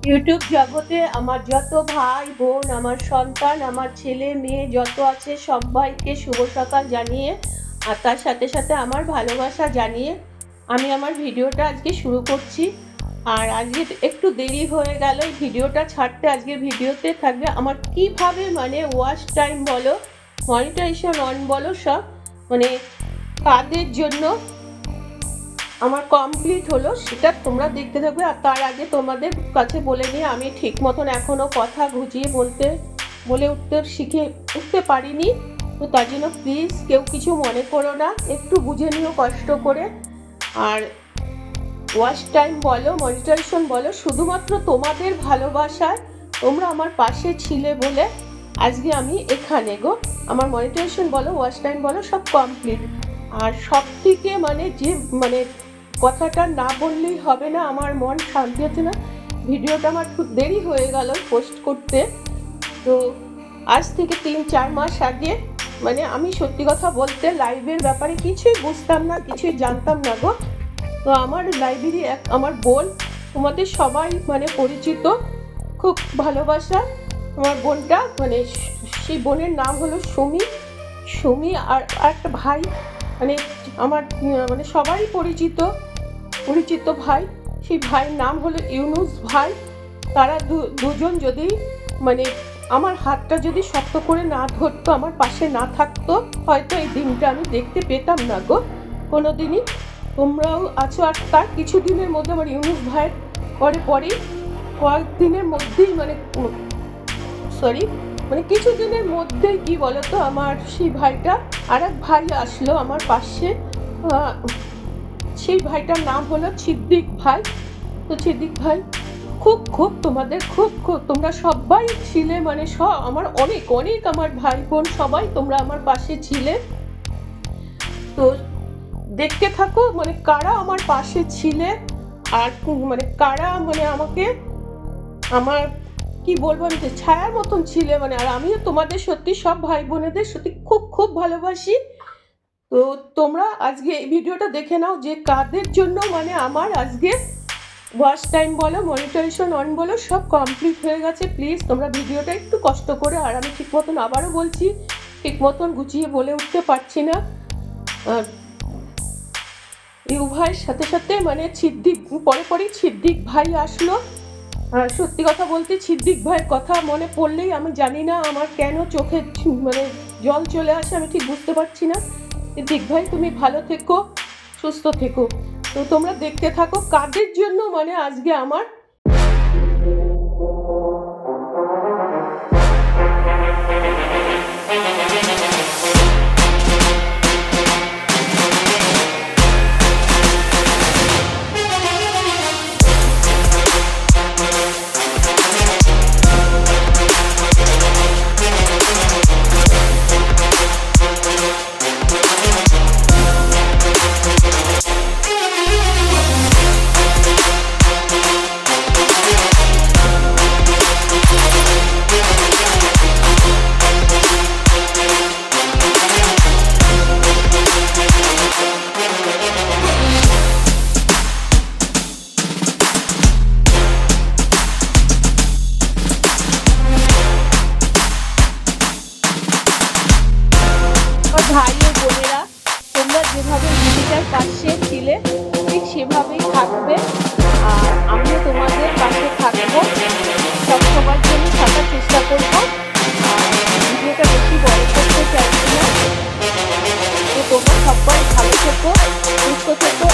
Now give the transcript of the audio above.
YouTube জগতে আমার যত ভাই বোন, আমার সন্তান, আমার ছেলে মেয়ে যত আছে সবাইকে শুভ সকাল জানিয়ে আর তার সাথে সাথে আমার ভালোবাসা জানিয়ে আমি আমার ভিডিওটা আজকে শুরু করছি। আর আজকে একটু দেরি হয়ে গেল এই ভিডিওটা ছাড়তে। আজকে ভিডিওতে থাকবে আমার কিভাবে ওয়াচ টাইম বলো, মনিটাইজেশন অন বলো, সব কাদের জন্য আমার কমপ্লিট হলো সেটা তোমরা দেখতে থাকবে। আর তার আগে তোমাদের কাছে বলে নিয়ে আমি ঠিক মতন এখনও কথা গুছিয়ে বলে উঠতে পারিনি, তো তার জন্য প্লিজ কেউ কিছু মনে করো না, একটু বুঝে নিও কষ্ট করে। আর ওয়াচ টাইম বলো, মনিটাইজেশন বলো, শুধুমাত্র তোমাদের ভালোবাসায় তোমরা আমার পাশে ছিলে বলে আজকে আমি এখানে গো। আমার মনিটাইজেশন বলো, ওয়াচ টাইম বলো, সব কমপ্লিট। আর সব থেকে কথাটা না বললেই হবে না, আমার মন শান্তি হচ্ছে না। ভিডিওটা আমার খুব দেরি হয়ে গেল পোস্ট করতে। তো আজ থেকে 3-4 মাস আগে আমি সত্যি কথা বলতে লাইভের ব্যাপারে কিছুই বুঝতাম না, কিছুই জানতাম না গো। তো আমার লাইব্রেরি আমার বোন, তোমাদের সবাই পরিচিত, খুব ভালোবাসা আমার বোনটা, সেই বোনের নাম হলো সুমি। আর একটা ভাই আমার সবাই পরিচিত ভাই, সেই ভাইয়ের নাম হলো ইউনুস ভাই। তারা দুজন যদি আমার হাতটা যদি শক্ত করে না ধরতো, আমার পাশে না থাকতো, হয়তো এই দিনটা আমি দেখতে পেতাম না গো কোনোদিনই। তোমরাও আছো। আর তার কিছুদিনের মধ্যে আমার ইউনুস ভাইয়ের পরেই কয়েকদিনের মধ্যেই কিছুদিনের মধ্যেই কি বলতো, আমার সেই ভাইটা আর এক ভাই আসলো আমার পাশে। সেই ভাইটার নাম হলো সিদ্দিক ভাই। তো সিদ্দিক ভাই খুব তোমাদের খুব তোমরা সবাই ছিলে, আমার অনেক আমার ভাই বোন সবাই তোমরা আমার পাশে ছিলে। তো দেখতে থাকো কারা আমার পাশে ছিলে আর কারা আমাকে আমার কি বলবো, আমি ছায়ার মতন ছিলে। আর আমিও তোমাদের সত্যি সব ভাই বোনেদের সত্যি খুব ভালোবাসি। তো তোমরা আজকে এই ভিডিওটা দেখে নাও যে কাদের জন্য আমার আজকে ওয়াচ টাইম বলো, মনিটাইজেশন অন বলো, সব কমপ্লিট হয়ে গেছে। প্লিজ তোমরা ভিডিওটা একটু কষ্ট করে, আর আমি ঠিক মতন আবারও বলছি, ঠিক মতন গুছিয়ে বলে উঠতে পারছি না। ইউ ভাইয়ের সাথে সাথে পরেই সিদ্দিক ভাই আসলো। আর সত্যি কথা বলতে সিদ্দিক ভাইয়ের কথা মনে পড়লেই আমি জানি না আমার কেন চোখে জল চলে আসে, আমি ঠিক বুঝতে পারছি না। সিদ্দিক ভাই তুমি ভালো থেকো, সুস্থ থেকো। তো তোমরা দেখতে থাকো কাদের জন্য আজকে আমার ভাই ও বোনেরা, তোমরা যেভাবে দিদিটার পাশে ছিলে ঠিক সেভাবেই থাকবে। আর আমিও তোমাদের পাশে থাকবো, সব সবার জন্য থাকার চেষ্টা করবো। আর ভিডিওটা বেশি বড় করতে চাইছি না। তো তোমরা সবাই ভালো থেকো, সুস্থ থেকো।